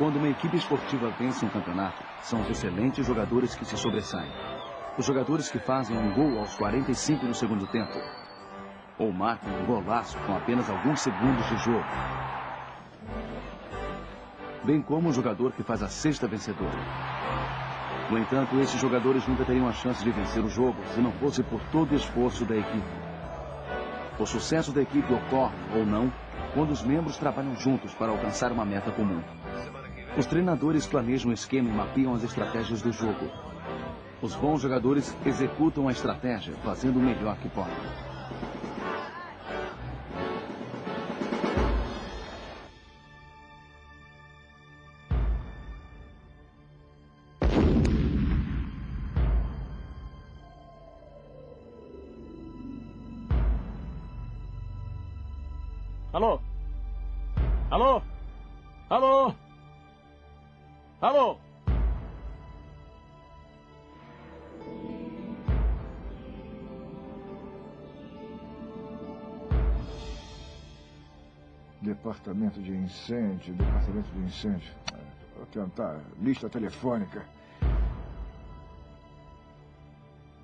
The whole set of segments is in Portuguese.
Quando uma equipe esportiva vence um campeonato, são os excelentes jogadores que se sobressaem. Os jogadores que fazem um gol aos 45 do segundo tempo. Ou marcam um golaço com apenas alguns segundos de jogo. Bem como o jogador que faz a cesta vencedora. No entanto, esses jogadores nunca teriam a chance de vencer o jogo se não fosse por todo o esforço da equipe. O sucesso da equipe ocorre, ou não, quando os membros trabalham juntos para alcançar uma meta comum. Os treinadores planejam o esquema e mapeiam as estratégias do jogo. Os bons jogadores executam a estratégia, fazendo o melhor que podem. Alô? Alô? Alô? Alô? Departamento de incêndio. Vou tentar. Lista telefônica.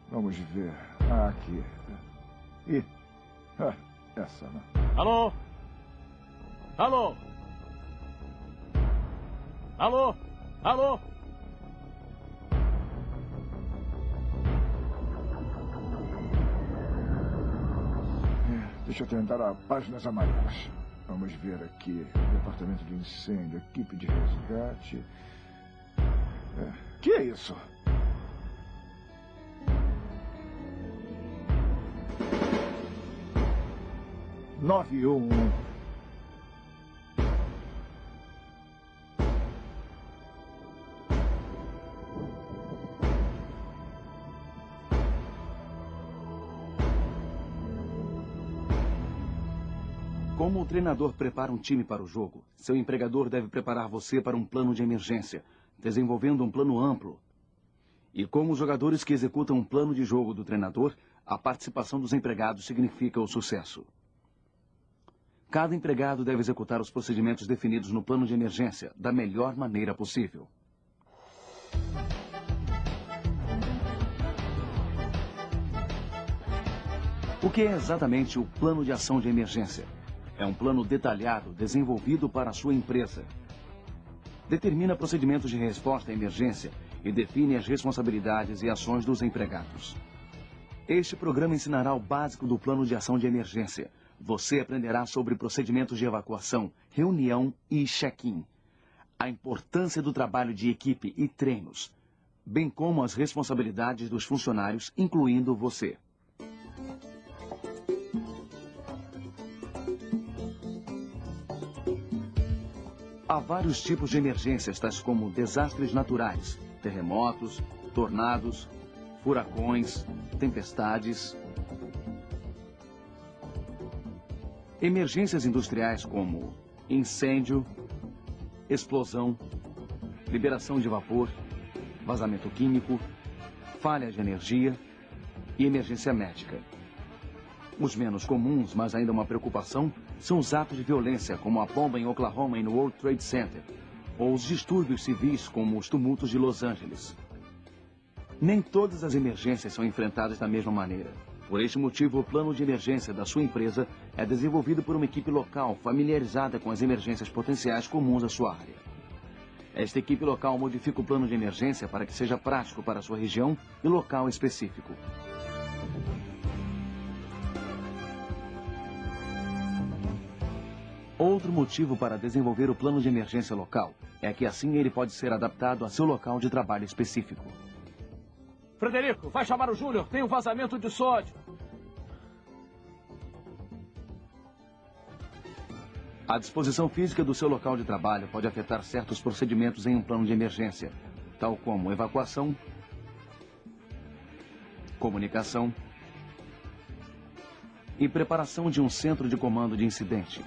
Vamos ver. Ah, aqui. Ih. Essa não. Alô? Alô? Alô? Alô? Deixa eu tentar a páginas amarelas. Vamos ver aqui. Departamento de incêndio, equipe de resgate. Que é isso? (911) Como o treinador prepara um time para o jogo, seu empregador deve preparar você para um plano de emergência, desenvolvendo um plano amplo. E como os jogadores que executam um plano de jogo do treinador, a participação dos empregados significa o sucesso. Cada empregado deve executar os procedimentos definidos no plano de emergência da melhor maneira possível. O que é exatamente o plano de ação de emergência? É um plano detalhado, desenvolvido para a sua empresa. Determina procedimentos de resposta à emergência e define as responsabilidades e ações dos empregados. Este programa ensinará o básico do plano de ação de emergência. Você aprenderá sobre procedimentos de evacuação, reunião e check-in. A importância do trabalho de equipe e treinos, bem como as responsabilidades dos funcionários, incluindo você. Há vários tipos de emergências, tais como desastres naturais, terremotos, tornados, furacões, tempestades. Emergências industriais como incêndio, explosão, liberação de vapor, vazamento químico, falha de energia e emergência médica. Os menos comuns, mas ainda uma preocupação, são os atos de violência, como a bomba em Oklahoma e no World Trade Center, ou os distúrbios civis, como os tumultos de Los Angeles. Nem todas as emergências são enfrentadas da mesma maneira. Por este motivo, o plano de emergência da sua empresa é desenvolvido por uma equipe local familiarizada com as emergências potenciais comuns à sua área. Esta equipe local modifica o plano de emergência para que seja prático para a sua região e local específico. Outro motivo para desenvolver o plano de emergência local é que assim ele pode ser adaptado a seu local de trabalho específico. Frederico, vai chamar o Júnior. Tem um vazamento de sódio. A disposição física do seu local de trabalho pode afetar certos procedimentos em um plano de emergência, tal como evacuação, comunicação e preparação de um centro de comando de incidente.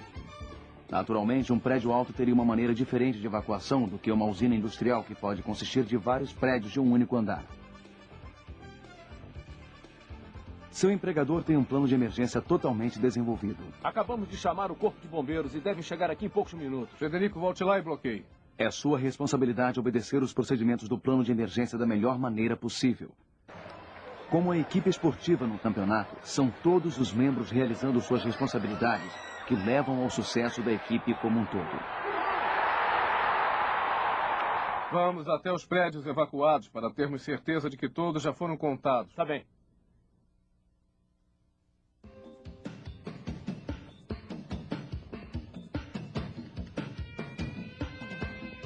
Naturalmente, um prédio alto teria uma maneira diferente de evacuação do que uma usina industrial que pode consistir de vários prédios de um único andar. Seu empregador tem um plano de emergência totalmente desenvolvido. Acabamos de chamar o corpo de bombeiros e devem chegar aqui em poucos minutos. Frederico, volte lá e bloqueie. É sua responsabilidade obedecer os procedimentos do plano de emergência da melhor maneira possível. Como a equipe esportiva no campeonato, são todos os membros realizando suas responsabilidades que levam ao sucesso da equipe como um todo. Vamos até os prédios evacuados para termos certeza de que todos já foram contados. Tá bem.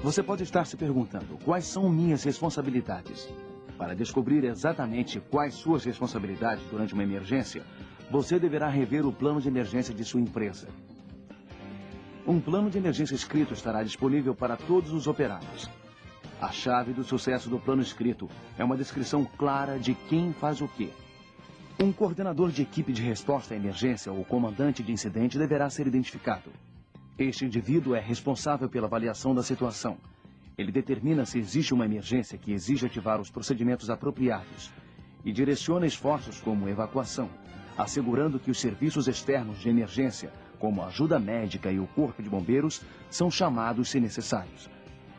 Você pode estar se perguntando, quais são minhas responsabilidades? Para descobrir exatamente quais suas responsabilidades durante uma emergência, você deverá rever o plano de emergência de sua empresa. Um plano de emergência escrito estará disponível para todos os operários. A chave do sucesso do plano escrito é uma descrição clara de quem faz o quê. Um coordenador de equipe de resposta à emergência ou comandante de incidente deverá ser identificado. Este indivíduo é responsável pela avaliação da situação. Ele determina se existe uma emergência que exige ativar os procedimentos apropriados e direciona esforços como evacuação, assegurando que os serviços externos de emergência, como a ajuda médica e o corpo de bombeiros, são chamados se necessários.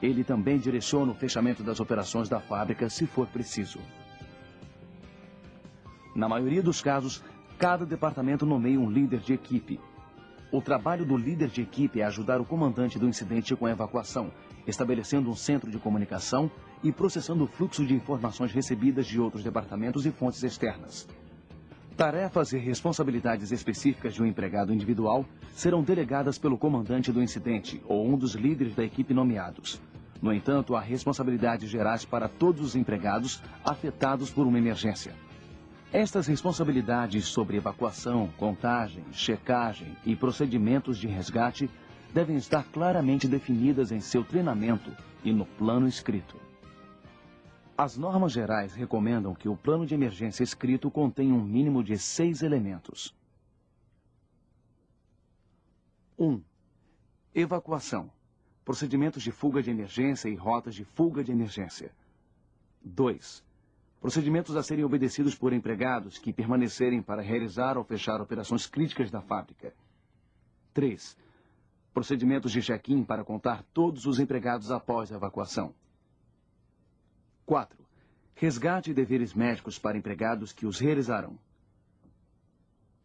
Ele também direciona o fechamento das operações da fábrica se for preciso. Na maioria dos casos, cada departamento nomeia um líder de equipe. O trabalho do líder de equipe é ajudar o comandante do incidente com a evacuação, estabelecendo um centro de comunicação e processando o fluxo de informações recebidas de outros departamentos e fontes externas. Tarefas e responsabilidades específicas de um empregado individual serão delegadas pelo comandante do incidente ou um dos líderes da equipe nomeados. No entanto, há responsabilidades gerais para todos os empregados afetados por uma emergência. Estas responsabilidades sobre evacuação, contagem, checagem e procedimentos de resgate devem estar claramente definidas em seu treinamento e no plano escrito. As normas gerais recomendam que o plano de emergência escrito contenha um mínimo de 6 elementos. 1. Evacuação. Procedimentos de fuga de emergência e rotas de fuga de emergência. 2. Procedimentos a serem obedecidos por empregados que permanecerem para realizar ou fechar operações críticas da fábrica. 3. Procedimentos de check-in para contar todos os empregados após a evacuação. 4. Resgate e deveres médicos para empregados que os realizarão.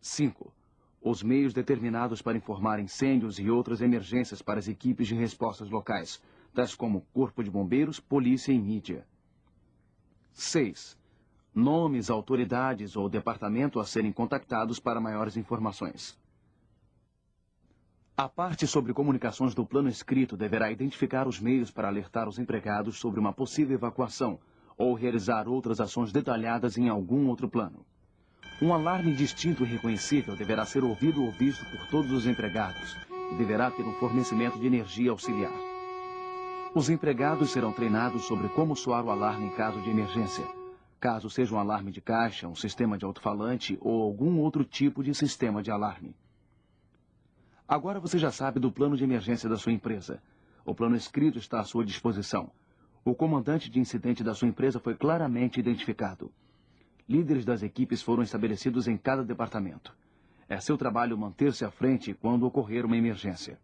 5. Os meios determinados para informar incêndios e outras emergências para as equipes de respostas locais, tais como Corpo de Bombeiros, Polícia e Mídia. 6. Nomes, autoridades ou departamento a serem contactados para maiores informações. A parte sobre comunicações do plano escrito deverá identificar os meios para alertar os empregados sobre uma possível evacuação ou realizar outras ações detalhadas em algum outro plano. Um alarme distinto e reconhecível deverá ser ouvido ou visto por todos os empregados e deverá ter um fornecimento de energia auxiliar. Os empregados serão treinados sobre como soar o alarme em caso de emergência, caso seja um alarme de caixa, um sistema de alto-falante ou algum outro tipo de sistema de alarme. Agora você já sabe do plano de emergência da sua empresa. O plano escrito está à sua disposição. O comandante de incidente da sua empresa foi claramente identificado. Líderes das equipes foram estabelecidos em cada departamento. É seu trabalho manter-se à frente quando ocorrer uma emergência.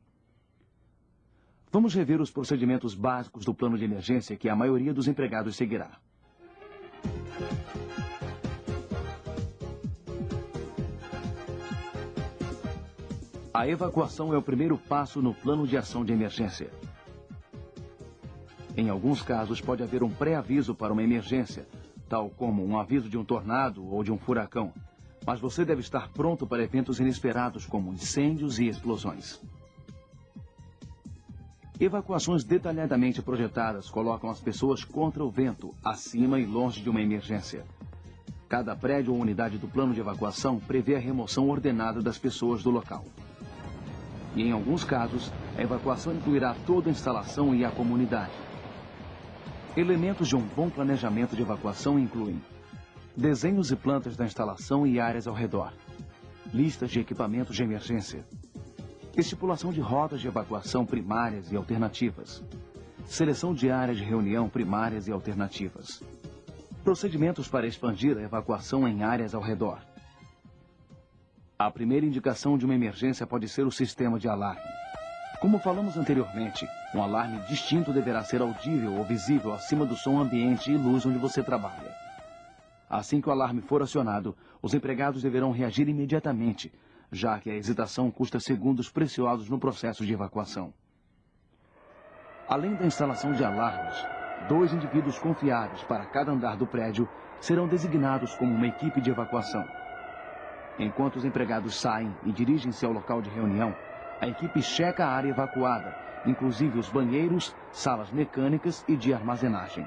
Vamos rever os procedimentos básicos do plano de emergência que a maioria dos empregados seguirá. A evacuação é o primeiro passo no plano de ação de emergência. Em alguns casos, pode haver um pré-aviso para uma emergência, tal como um aviso de um tornado ou de um furacão. Mas você deve estar pronto para eventos inesperados, como incêndios e explosões. Evacuações detalhadamente projetadas colocam as pessoas contra o vento, acima e longe de uma emergência. Cada prédio ou unidade do plano de evacuação prevê a remoção ordenada das pessoas do local. E em alguns casos, a evacuação incluirá toda a instalação e a comunidade. Elementos de um bom planejamento de evacuação incluem desenhos e plantas da instalação e áreas ao redor, listas de equipamentos de emergência, estipulação de rotas de evacuação primárias e alternativas, seleção de áreas de reunião primárias e alternativas, procedimentos para expandir a evacuação em áreas ao redor. A primeira indicação de uma emergência pode ser o sistema de alarme. Como falamos anteriormente, um alarme distinto deverá ser audível ou visível acima do som ambiente e luz onde você trabalha. Assim que o alarme for acionado, os empregados deverão reagir imediatamente, já que a hesitação custa segundos preciosos no processo de evacuação. Além da instalação de alarmes, 2 indivíduos confiáveis para cada andar do prédio serão designados como uma equipe de evacuação. Enquanto os empregados saem e dirigem-se ao local de reunião, a equipe checa a área evacuada, inclusive os banheiros, salas mecânicas e de armazenagem,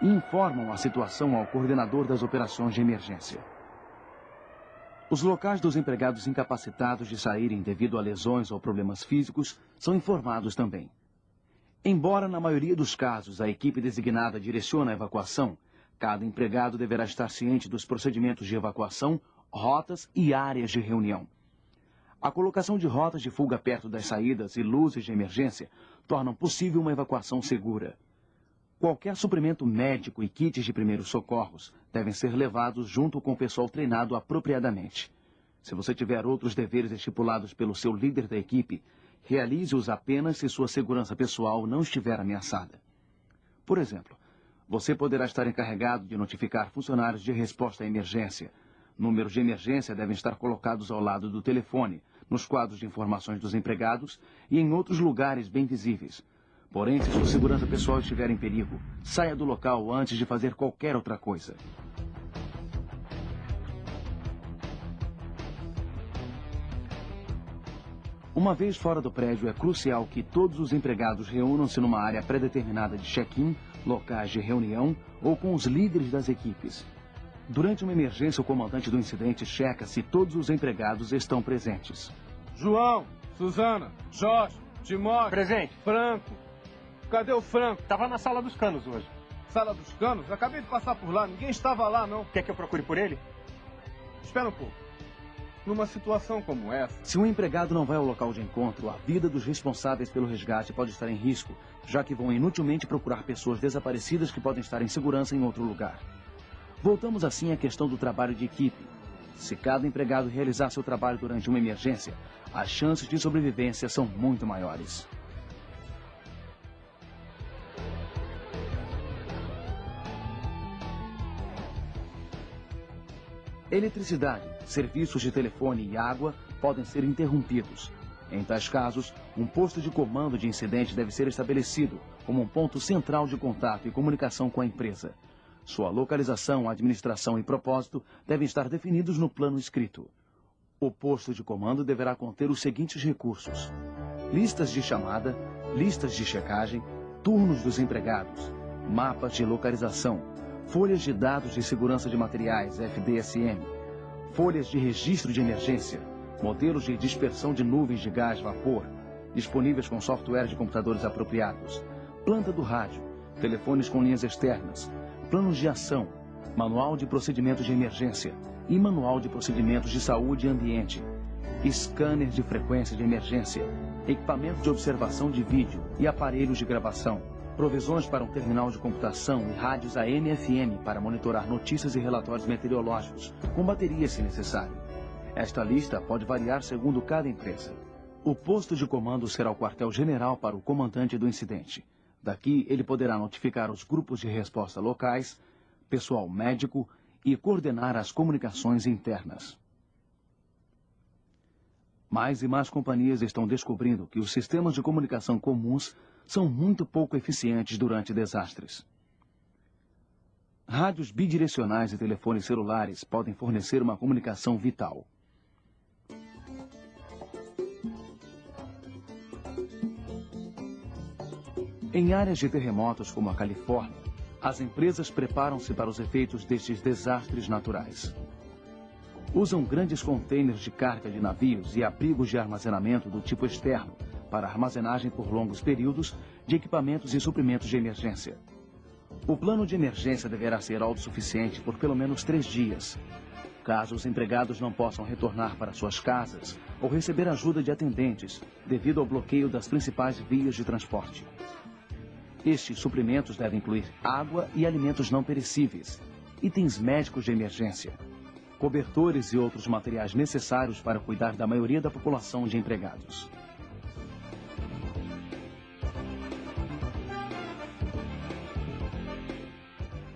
e informam a situação ao coordenador das operações de emergência. Os locais dos empregados incapacitados de saírem devido a lesões ou problemas físicos são informados também. Embora na maioria dos casos a equipe designada direcione a evacuação, cada empregado deverá estar ciente dos procedimentos de evacuação, rotas e áreas de reunião. A colocação de rotas de fuga perto das saídas e luzes de emergência tornam possível uma evacuação segura. Qualquer suprimento médico e kits de primeiros socorros devem ser levados junto com o pessoal treinado apropriadamente. Se você tiver outros deveres estipulados pelo seu líder da equipe, realize-os apenas se sua segurança pessoal não estiver ameaçada. Por exemplo, você poderá estar encarregado de notificar funcionários de resposta à emergência. Números de emergência devem estar colocados ao lado do telefone, nos quadros de informações dos empregados e em outros lugares bem visíveis. Porém, se sua segurança pessoal estiver em perigo, saia do local antes de fazer qualquer outra coisa. Uma vez fora do prédio, é crucial que todos os empregados reúnam-se numa área pré-determinada de check-in, locais de reunião ou com os líderes das equipes. Durante uma emergência, o comandante do incidente checa se todos os empregados estão presentes. João, Suzana, Jorge, Timóteo... Presente. Franco. Cadê o Franco? Tava na sala dos canos hoje. Sala dos canos? Acabei de passar por lá, ninguém estava lá, não. Quer que eu procure por ele? Espera um pouco. Numa situação como essa... Se um empregado não vai ao local de encontro, a vida dos responsáveis pelo resgate pode estar em risco, já que vão inutilmente procurar pessoas desaparecidas que podem estar em segurança em outro lugar. Voltamos assim à questão do trabalho de equipe. Se cada empregado realizar seu trabalho durante uma emergência, as chances de sobrevivência são muito maiores. Eletricidade, serviços de telefone e água podem ser interrompidos. Em tais casos, um posto de comando de incidente deve ser estabelecido como um ponto central de contato e comunicação com a empresa. Sua localização, administração e propósito devem estar definidos no plano escrito. O posto de comando deverá conter os seguintes recursos: listas de chamada, listas de checagem, turnos dos empregados, mapas de localização, folhas de dados de segurança de materiais, FDSM, folhas de registro de emergência, modelos de dispersão de nuvens de gás vapor, disponíveis com software de computadores apropriados, planta do rádio, telefones com linhas externas, planos de ação, manual de procedimentos de emergência e manual de procedimentos de saúde e ambiente, scanner de frequência de emergência, equipamento de observação de vídeo e aparelhos de gravação, provisões para um terminal de computação e rádios AM e FM para monitorar notícias e relatórios meteorológicos, com baterias se necessário. Esta lista pode variar segundo cada empresa. O posto de comando será o quartel-general para o comandante do incidente. Daqui, ele poderá notificar os grupos de resposta locais, pessoal médico e coordenar as comunicações internas. Mais e mais companhias estão descobrindo que os sistemas de comunicação comuns são muito pouco eficientes durante desastres. Rádios bidirecionais e telefones celulares podem fornecer uma comunicação vital. Em áreas de terremotos como a Califórnia, as empresas preparam-se para os efeitos destes desastres naturais. Usam grandes contêineres de carga de navios e abrigos de armazenamento do tipo externo para armazenagem por longos períodos de equipamentos e suprimentos de emergência. O plano de emergência deverá ser autossuficiente por pelo menos 3 dias. Caso os empregados não possam retornar para suas casas ou receber ajuda de atendentes devido ao bloqueio das principais vias de transporte. Estes suprimentos devem incluir água e alimentos não perecíveis, itens médicos de emergência, cobertores e outros materiais necessários para cuidar da maioria da população de empregados.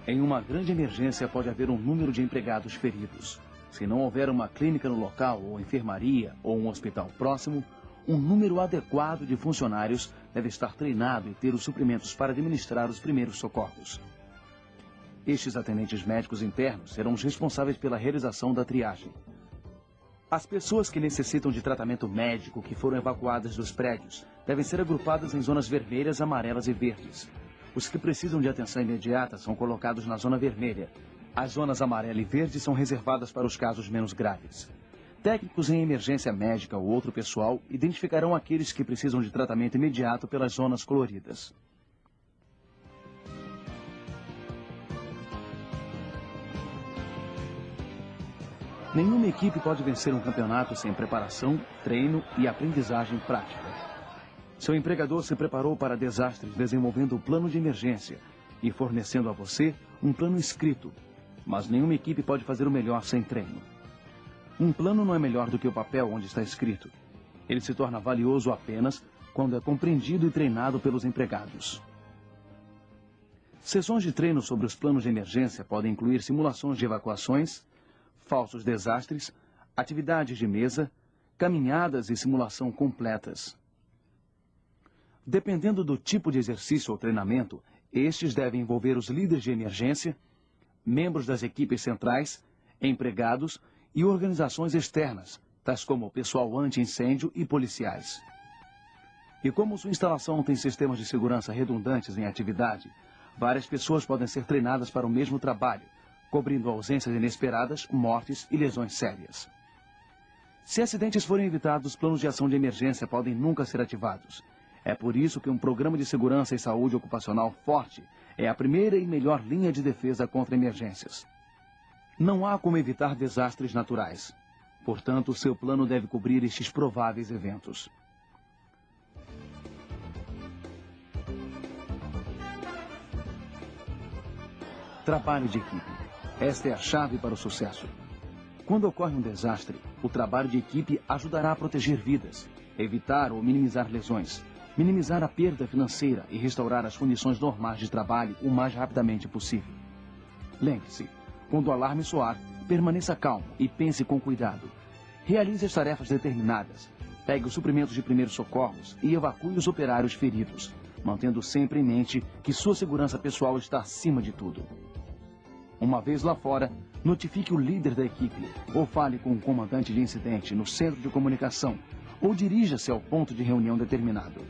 Em uma grande emergência pode haver um número de empregados feridos. Se não houver uma clínica no local, ou enfermaria, ou um hospital próximo, um número adequado de funcionários deve estar treinado e ter os suprimentos para administrar os primeiros socorros. Estes atendentes médicos internos serão os responsáveis pela realização da triagem. As pessoas que necessitam de tratamento médico que foram evacuadas dos prédios devem ser agrupadas em zonas vermelhas, amarelas e verdes. Os que precisam de atenção imediata são colocados na zona vermelha. As zonas amarela e verde são reservadas para os casos menos graves. Técnicos em emergência médica ou outro pessoal identificarão aqueles que precisam de tratamento imediato pelas zonas coloridas. Nenhuma equipe pode vencer um campeonato sem preparação, treino e aprendizagem prática. Seu empregador se preparou para desastres desenvolvendo o plano de emergência e fornecendo a você um plano escrito, mas nenhuma equipe pode fazer o melhor sem treino. Um plano não é melhor do que o papel onde está escrito. Ele se torna valioso apenas quando é compreendido e treinado pelos empregados. Sessões de treino sobre os planos de emergência podem incluir simulações de evacuações, falsos desastres, atividades de mesa, caminhadas e simulação completas. Dependendo do tipo de exercício ou treinamento, estes devem envolver os líderes de emergência, membros das equipes centrais, empregados e organizações externas, tais como o pessoal anti-incêndio e policiais. E como sua instalação tem sistemas de segurança redundantes em atividade, várias pessoas podem ser treinadas para o mesmo trabalho, cobrindo ausências inesperadas, mortes e lesões sérias. Se acidentes forem evitados, planos de ação de emergência podem nunca ser ativados. É por isso que um programa de segurança e saúde ocupacional forte é a primeira e melhor linha de defesa contra emergências. Não há como evitar desastres naturais. Portanto, seu plano deve cobrir estes prováveis eventos. Trabalho de equipe. Esta é a chave para o sucesso. Quando ocorre um desastre, o trabalho de equipe ajudará a proteger vidas, evitar ou minimizar lesões, minimizar a perda financeira e restaurar as condições normais de trabalho o mais rapidamente possível. Lembre-se, quando o alarme soar, permaneça calmo e pense com cuidado. Realize as tarefas determinadas, pegue os suprimentos de primeiros socorros e evacue os operários feridos, mantendo sempre em mente que sua segurança pessoal está acima de tudo. Uma vez lá fora, notifique o líder da equipe ou fale com o comandante de incidente no centro de comunicação ou dirija-se ao ponto de reunião determinado.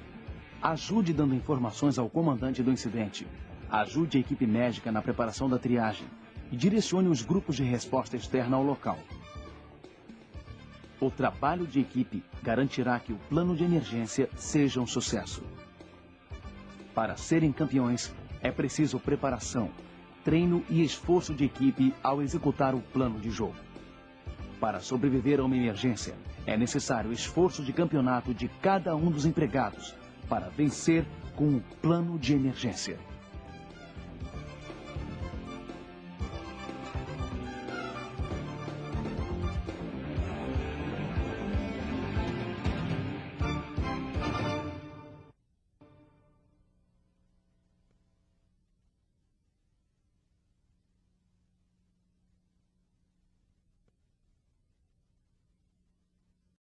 Ajude dando informações ao comandante do incidente. Ajude a equipe médica na preparação da triagem e direcione os grupos de resposta externa ao local. O trabalho de equipe garantirá que o plano de emergência seja um sucesso. Para serem campeões, é preciso preparação, treino e esforço de equipe ao executar o plano de jogo. Para sobreviver a uma emergência, é necessário esforço de campeonato de cada um dos empregados para vencer com o plano de emergência.